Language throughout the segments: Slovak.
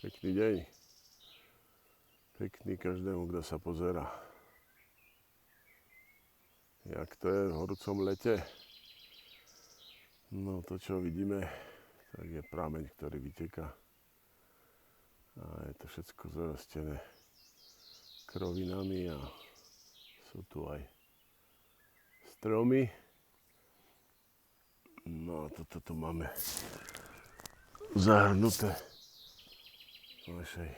Pekný deň. Pekný každému, kto sa pozerá. Jak to je v horúcom lete? No to, čo vidíme, tak je prameň, ktorý vyteká. A je to všetko zarastené krovinami a sú tu aj stromy. No a toto tu máme zahrnuté v našej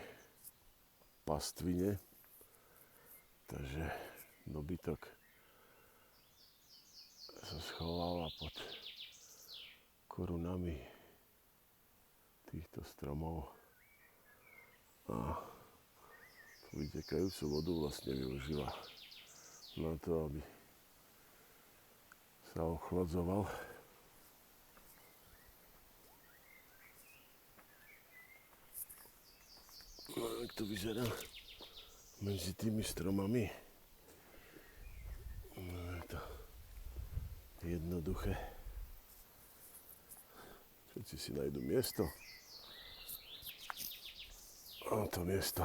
pastvine. Takže dobytok sa schováva pod korunami týchto stromov a tú vytekajúcu vodu vlastne využíva na to, aby sa ochladzoval. No, jak to vyzerá medzi tými stromami. No, je to jednoduché. Všetci si nájdu miesto. A to miesto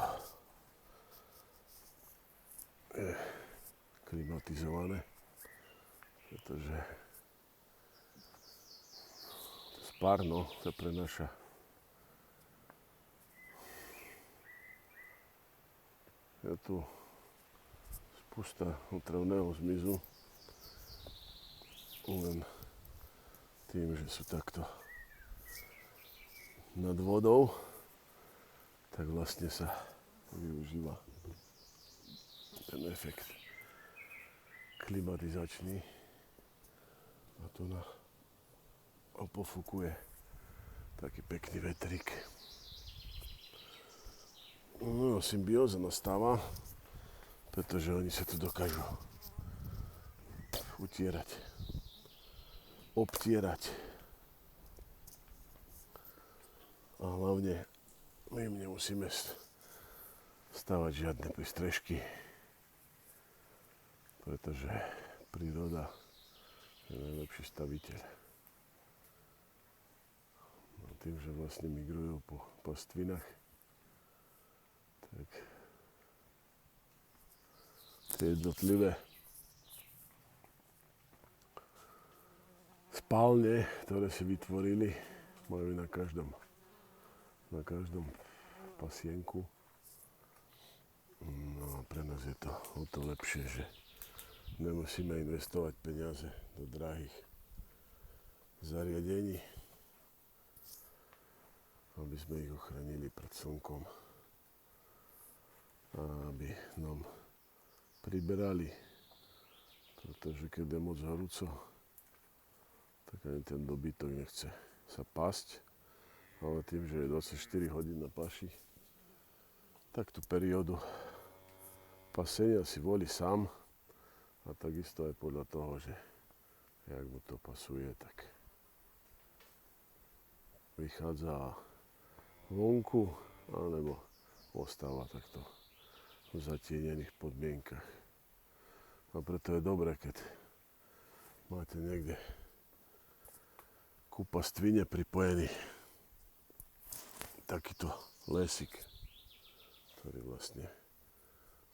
je klimatizované, pretože spárno sa prenáša je tu spusta otravného zmizu len tým, že sú takto nad vodou, tak vlastne sa využíva ten efekt klimatizačný a tu pofúkuje taký pekný vetrík. No, symbióza nastáva, pretože oni sa tu dokážu utierať, obtierať a hlavne my im nemusíme stavať žiadne prístrežky, pretože príroda je najlepší staviteľ. No, tým, že vlastne migrujú po pastvinách, tak tie jednotlivé spálne, ktoré si vytvorili, majú na každom pasienku. No a pre nás je to o to lepšie, že nemusíme investovať peniaze do drahých zariadení, aby sme ich ochránili pred slnkom a aby nám priberali, pretože keď je moc horúco, tak ani ten dobytok nechce sa pasť, ale tým, že je 24 hodín na paši, tak tú periódu pasenia si volí sám a takisto aj podľa toho, že jak mu to pasuje, tak vychádza vonku alebo ostáva takto v zatienených podmienkach. A preto je dobré, keď máte niekde ku pastvine pripojený takýto lesík, ktorý vlastne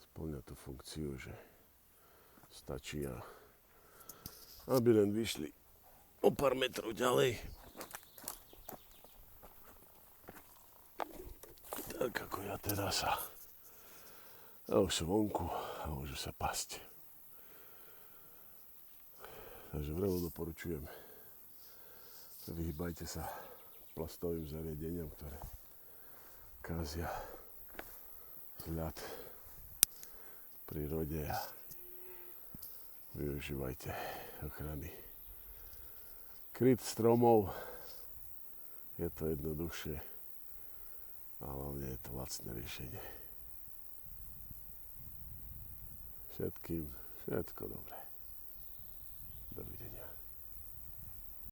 spĺňa tú funkciu, že stačí, aby len vyšli o pár metrov ďalej, tak ako ja teraz a už sú vonku a môžu sa pasť. Takže vrelo doporučujem. Vyhýbajte sa plastovým zariadeniam, ktoré kazia vzhľad v prírode a využívajte ochrany kryt stromov. Je to jednoduchšie a hlavne je to lacné riešenie. Všetkým všetko dobré. Dovidenia.